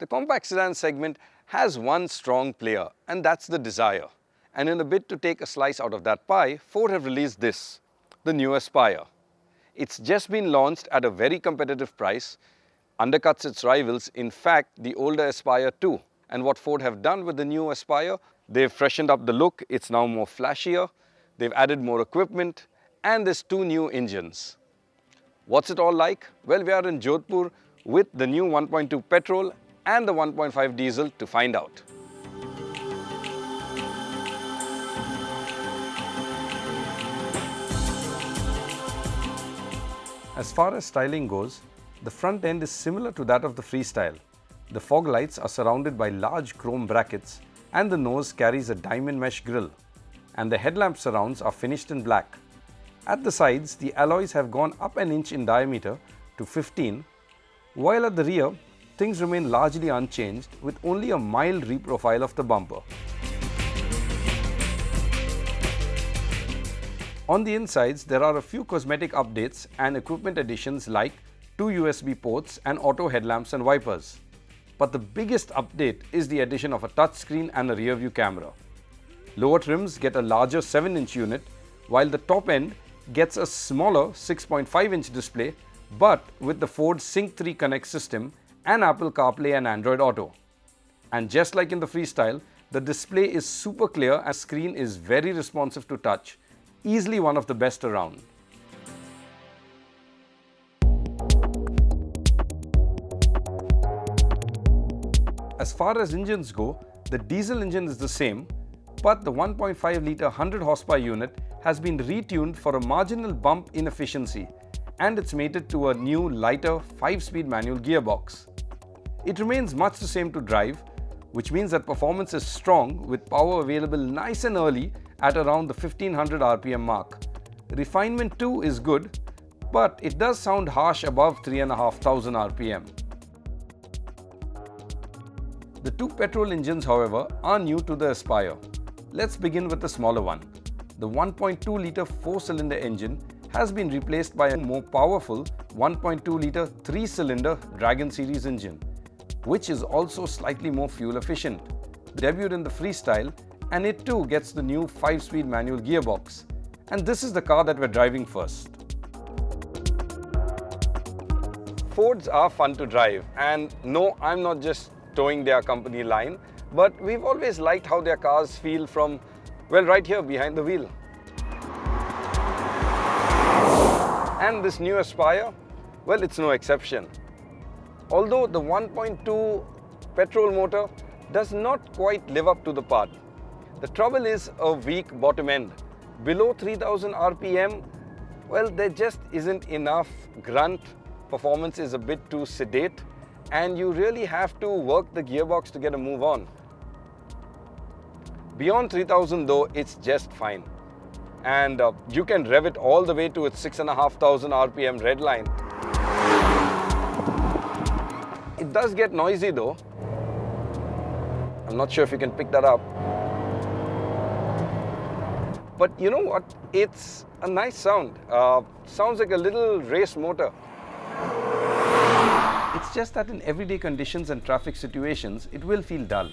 The compact sedan segment has one strong player, and that's the Dzire. And in a bid to take a slice out of that pie, Ford have released this, the new Aspire. It's just been launched at a very competitive price, undercuts its rivals, in fact the older Aspire too. And what Ford have done with the new Aspire, they've freshened up the look, it's now more flashier, they've added more equipment, and there's two new engines. What's it all like? Well, we are in Jodhpur with the new 1.2 petrol and the 1.5 diesel to find out. As far as styling goes, the front end is similar to that of the Freestyle. The fog lights are surrounded by large chrome brackets and the nose carries a diamond mesh grille. And the headlamp surrounds are finished in black. At the sides, the alloys have gone up an inch in diameter to 15, while at the rear, things remain largely unchanged with only a mild reprofile of the bumper. On the insides, there are a few cosmetic updates and equipment additions like 2 USB ports and auto headlamps and wipers. But the biggest update is the addition of a touchscreen and a rear view camera. Lower trims get a larger 7-inch unit, while the top end gets a smaller 6.5-inch display, but with the Ford Sync 3 Connect system and Apple CarPlay and Android Auto. And just like in the Freestyle, the display is super clear and the screen is very responsive to touch, easily one of the best around. As far as engines go, the diesel engine is the same, but the 1.5-litre 100 horsepower unit has been retuned for a marginal bump in efficiency, and it's mated to a new lighter 5-speed manual gearbox. It remains much the same to drive, which means that performance is strong with power available nice and early at around the 1500 RPM mark. Refinement too is good, but it does sound harsh above 3500 RPM. The two petrol engines, however, are new to the Aspire. Let's begin with the smaller one. The 1.2-litre 4-cylinder engine has been replaced by a more powerful 1.2-litre 3-cylinder Dragon series engine, which is also slightly more fuel efficient. Debuted in the Freestyle, and it too gets the new 5-speed manual gearbox. And this is the car that we're driving first. Fords are fun to drive, and no, I'm not just towing their company line, but we've always liked how their cars feel from, well, right here behind the wheel. And this new Aspire, well, it's no exception. Although the 1.2 petrol motor does not quite live up to the part. The trouble is a weak bottom end. Below 3000 RPM, well, there just isn't enough grunt. Performance is a bit too sedate, and you really have to work the gearbox to get a move on. Beyond 3000 though, it's just fine. And you can rev it all the way to its 6500 RPM red line. It does get noisy though. I'm not sure if you can pick that up. But you know what? It's a nice sound. Sounds like a little race motor. It's just that in everyday conditions and traffic situations, it will feel dull.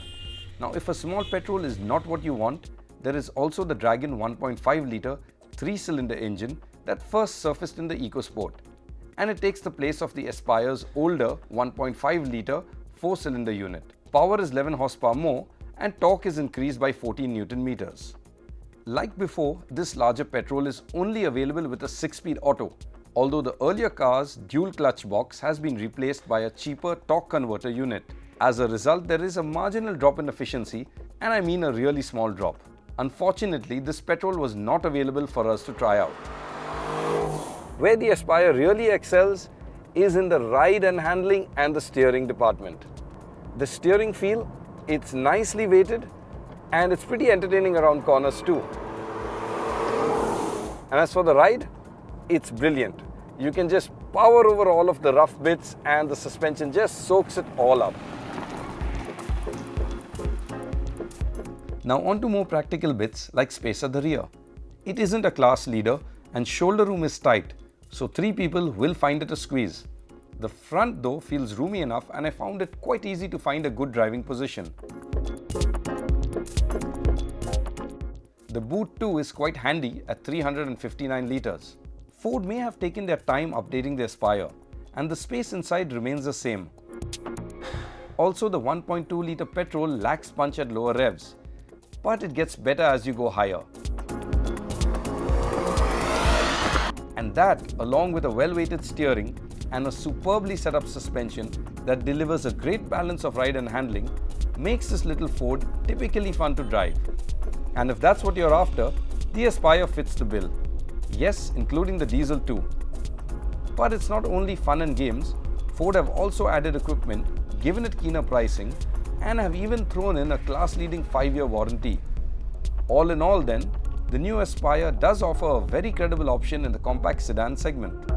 Now, if a small petrol is not what you want, there is also the Dragon 1.5-litre 3-cylinder engine that first surfaced in the EcoSport. And it takes the place of the Aspire's older 1.5-litre 4-cylinder unit. Power is 11 horsepower more and torque is increased by 14 Newton meters. Like before, this larger petrol is only available with a 6-speed auto, although the earlier car's dual clutch box has been replaced by a cheaper torque converter unit. As a result, there is a marginal drop in efficiency, and I mean a really small drop. Unfortunately, this petrol was not available for us to try out. Where the Aspire really excels is in the ride and handling and the steering department. The steering feel, it's nicely weighted and it's pretty entertaining around corners too. And as for the ride, it's brilliant. You can just power over all of the rough bits and the suspension just soaks it all up. Now on to more practical bits like space at the rear. It isn't a class leader and shoulder room is tight, so 3 people will find it a squeeze. The front though feels roomy enough and I found it quite easy to find a good driving position. The boot too is quite handy at 359 litres. Ford may have taken their time updating their Spire, and the space inside remains the same. Also, the 1.2 litre petrol lacks punch at lower revs, but it gets better as you go higher. And that, along with a well-weighted steering and a superbly set up suspension that delivers a great balance of ride and handling, makes this little Ford typically fun to drive. And if that's what you're after, the Aspire fits the bill. Yes, including the diesel too. But it's not only fun and games. Ford have also added equipment, given it keener pricing, and have even thrown in a class-leading 5-year warranty. All in all then, the new Aspire does offer a very credible option in the compact sedan segment.